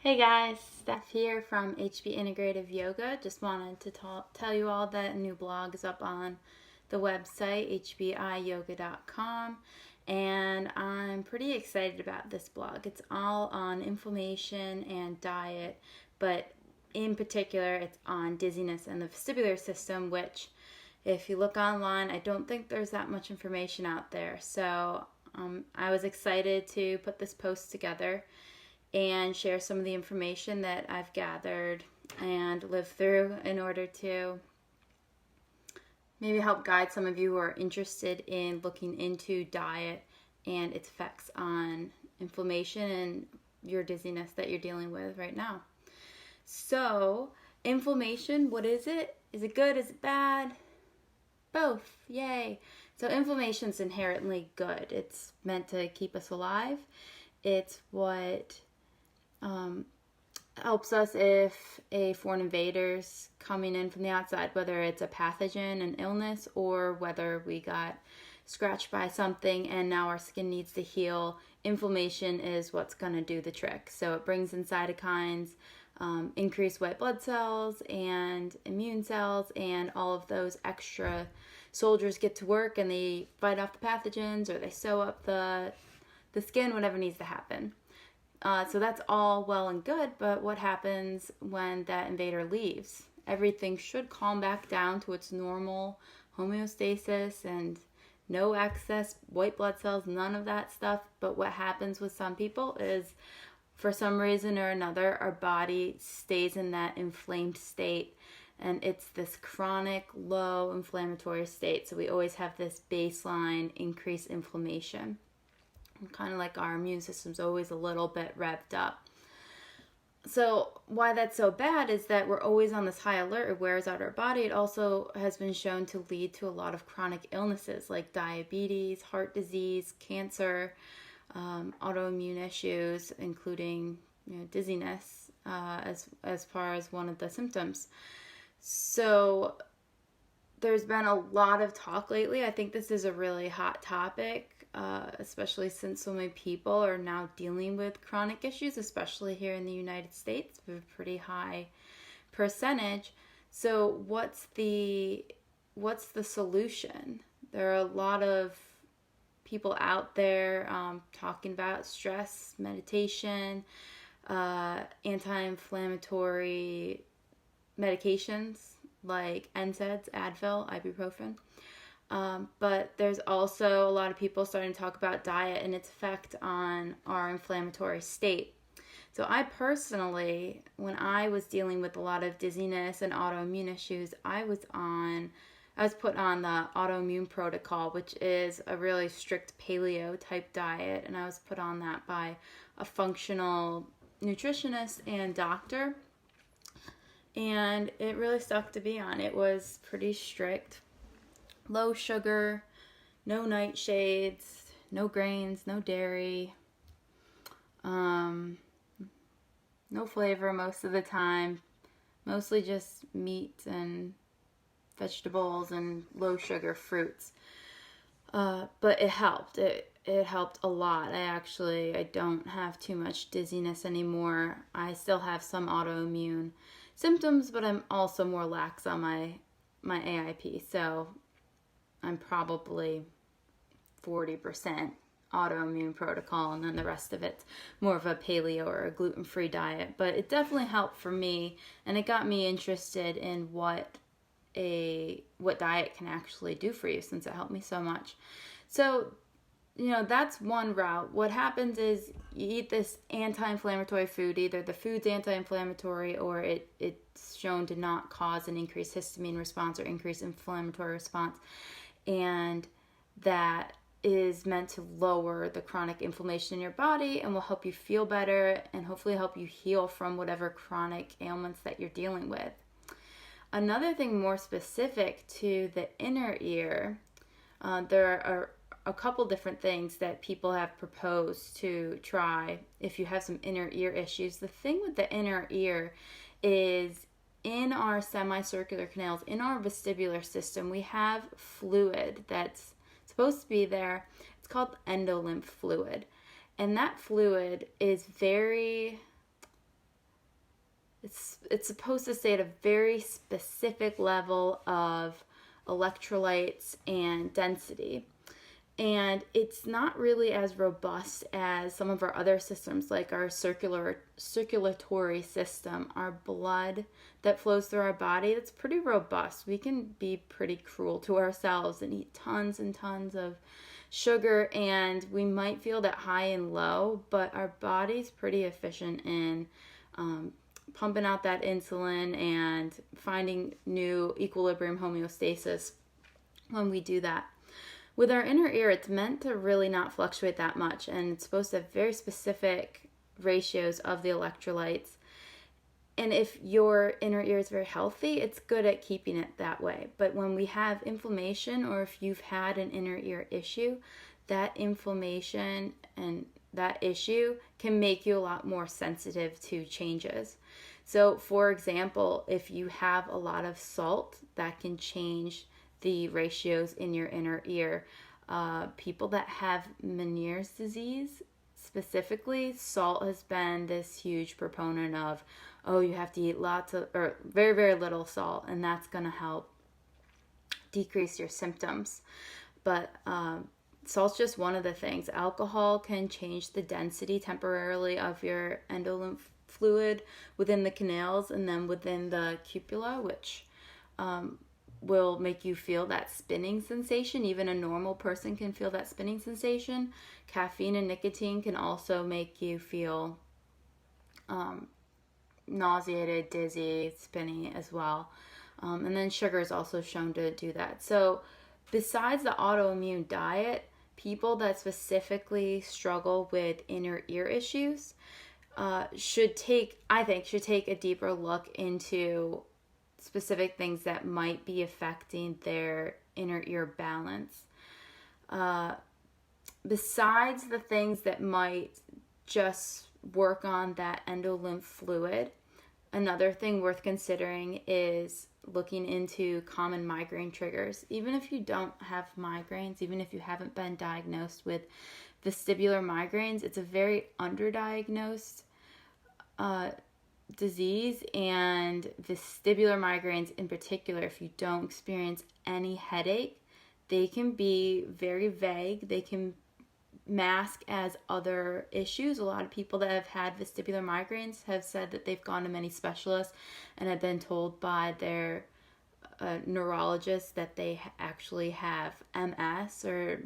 Hey guys, Steph here from HB Integrative Yoga. Just wanted to tell you all that a new blog is up on the website, hbiyoga.com, and I'm pretty excited about this blog. It's all on inflammation and diet, but in particular, it's on dizziness and the vestibular system, which, if you look online, I don't think there's that much information out there. So I was excited to put this post together and share some of the information that I've gathered and lived through in order to maybe help guide some of you who are interested in looking into diet and its effects on inflammation and your dizziness that you're dealing with right now. So, inflammation, what is it? Is it good? Is it bad? Both. Yay. So inflammation's inherently good. It's meant to keep us alive. It's what helps us if a foreign invader's coming in from the outside, whether it's a pathogen, an illness, or whether we got scratched by something and now our skin needs to heal. Inflammation is what's going to do the trick. So it brings in cytokines, increase white blood cells and immune cells, and all of those extra soldiers get to work and they fight off the pathogens, or they sew up the skin, whatever needs to happen. So that's all well and good, but what happens when that invader leaves? Everything should calm back down to its normal homeostasis and no excess white blood cells, none of that stuff. But what happens with some people is, for some reason or another, our body stays in that inflamed state, and it's this chronic low inflammatory state. So we always have this baseline increased inflammation. Kind of like our immune system's always a little bit revved up. So why that's so bad is that we're always on this high alert. It wears out our body. It also has been shown to lead to a lot of chronic illnesses like diabetes, heart disease, cancer, autoimmune issues, including dizziness as far as one of the symptoms. So there's been a lot of talk lately. I think this is a really hot topic, especially since so many people are now dealing with chronic issues, especially here in the United States, with a pretty high percentage. So what's the solution? There are a lot of people out there talking about stress, meditation, anti-inflammatory medications like NSAIDs, Advil, ibuprofen. But there's also a lot of people starting to talk about diet and its effect on our inflammatory state. So I personally, when I was dealing with a lot of dizziness and autoimmune issues, I was put on the autoimmune protocol, which is a really strict paleo type diet, and I was put on that by a functional nutritionist and doctor. And it really sucked to be on. It was pretty strict. Low sugar, no nightshades, no grains, no dairy, no flavor most of the time. Mostly just meat and vegetables and low sugar fruits. But it helped. It helped a lot. I don't have too much dizziness anymore. I still have some autoimmune symptoms, but I'm also more lax on my AIP. So I'm probably 40% autoimmune protocol, and then the rest of it's more of a paleo or a gluten-free diet. But it definitely helped for me, and it got me interested in what diet can actually do for you, since it helped me so much. So that's one route. What happens is you eat this anti-inflammatory food. Either the food's anti-inflammatory or it's shown to not cause an increased histamine response or increased inflammatory response. And that is meant to lower the chronic inflammation in your body and will help you feel better and hopefully help you heal from whatever chronic ailments that you're dealing with. Another thing more specific to the inner ear, there are a couple different things that people have proposed to try if you have some inner ear issues. The thing with the inner ear is, in our semicircular canals, in our vestibular system, we have fluid that's supposed to be there. It's called endolymph fluid. And that fluid is very it's supposed to stay at a very specific level of electrolytes and density. And it's not really as robust as some of our other systems, like our circulatory system, our blood that flows through our body. That's pretty robust. We can be pretty cruel to ourselves and eat tons and tons of sugar, and we might feel that high and low, but our body's pretty efficient in pumping out that insulin and finding new equilibrium homeostasis when we do that. With our inner ear, it's meant to really not fluctuate that much, and it's supposed to have very specific ratios of the electrolytes. And if your inner ear is very healthy, it's good at keeping it that way. But when we have inflammation, or if you've had an inner ear issue, that inflammation and that issue can make you a lot more sensitive to changes. So, for example, if you have a lot of salt, that can change the ratios in your inner ear. People that have Meniere's disease, specifically, salt has been this huge proponent of, oh, you have to eat very, very little salt, and that's going to help decrease your symptoms. But salt's just one of the things. Alcohol can change the density temporarily of your endolymph fluid within the canals and then within the cupula, which will make you feel that spinning sensation. Even a normal person can feel that spinning sensation. Caffeine and nicotine can also make you feel nauseated, dizzy, spinny as well. And then sugar is also shown to do that. So besides the autoimmune diet, people that specifically struggle with inner ear issues should take a deeper look into specific things that might be affecting their inner ear balance. Besides the things that might just work on that endolymph fluid, another thing worth considering is looking into common migraine triggers. Even if you don't have migraines, even if you haven't been diagnosed with vestibular migraines, it's a very underdiagnosed disease, and vestibular migraines in particular, if you don't experience any headache, they can be very vague. They can mask as other issues. A lot of people that have had vestibular migraines have said that they've gone to many specialists and have been told by their neurologist that they actually have MS or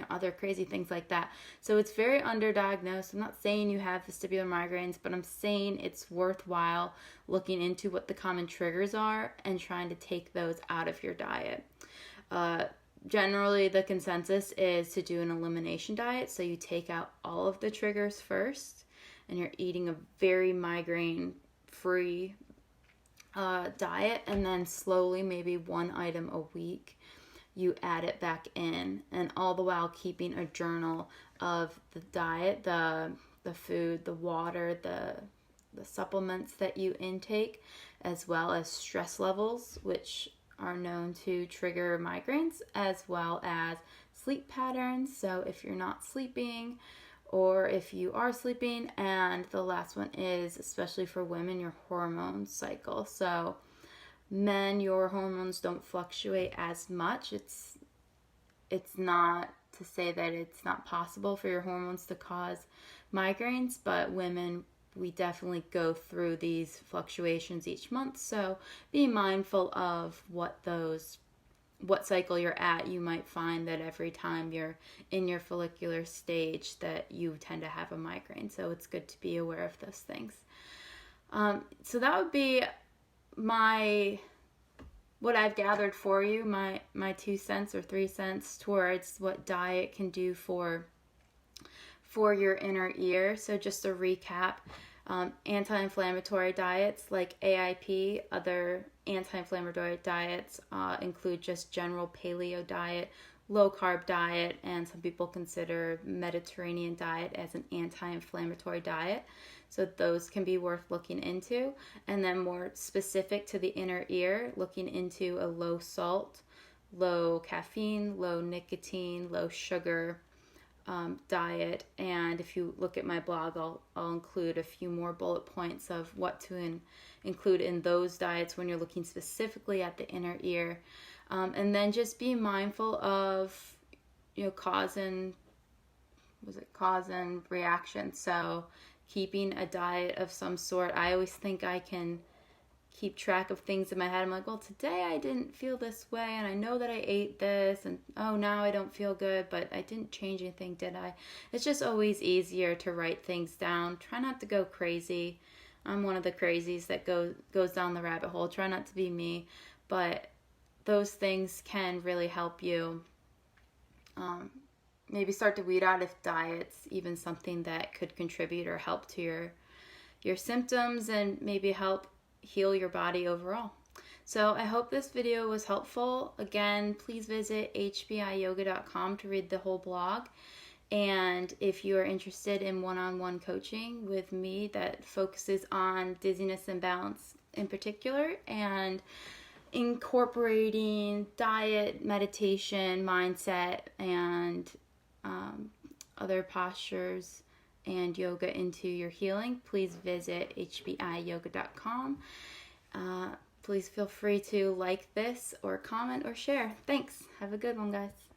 other crazy things like that. So it's very underdiagnosed. I'm not saying you have vestibular migraines, but I'm saying it's worthwhile looking into what the common triggers are and trying to take those out of your diet. Generally, the consensus is to do an elimination diet. So you take out all of the triggers first, and you're eating a very migraine-free diet, and then slowly, maybe one item a week, you add it back in, and all the while keeping a journal of the diet, the food, the water, the supplements that you intake, as well as stress levels, which are known to trigger migraines, as well as sleep patterns. So if you're not sleeping, or if you are sleeping, and the last one is, especially for women, your hormone cycle. So men, your hormones don't fluctuate as much. It's not to say that it's not possible for your hormones to cause migraines, but women, we definitely go through these fluctuations each month. So be mindful of what cycle you're at. You might find that every time you're in your follicular stage that you tend to have a migraine. So it's good to be aware of those things. So that would be what I've gathered for you, my 2 cents or 3 cents towards what diet can do for your inner ear. So just to recap, anti-inflammatory diets like AIP, other anti-inflammatory diets include just general paleo diet, low carb diet, and some people consider Mediterranean diet as an anti-inflammatory diet. So those can be worth looking into. And then more specific to the inner ear, looking into a low salt, low caffeine, low nicotine, low sugar diet. And if you look at my blog, I'll include a few more bullet points of what to include in those diets when you're looking specifically at the inner ear. And then just be mindful of, cause and reaction. So keeping a diet of some sort. I always think I can keep track of things in my head. I'm like, well, today I didn't feel this way, and I know that I ate this, and oh, now I don't feel good, but I didn't change anything, did I? It's just always easier to write things down. Try not to go crazy. I'm one of the crazies that goes down the rabbit hole. Try not to be me, but those things can really help you maybe start to weed out if diet's even something that could contribute or help to your symptoms, and maybe help heal your body overall. So I hope this video was helpful. Again, please visit hbiyoga.com to read the whole blog. And if you are interested in one-on-one coaching with me that focuses on dizziness and balance in particular, and incorporating diet, meditation, mindset, and other postures and yoga into your healing, please visit hbiyoga.com. Please feel free to like this or comment or share. Thanks. Have a good one, guys.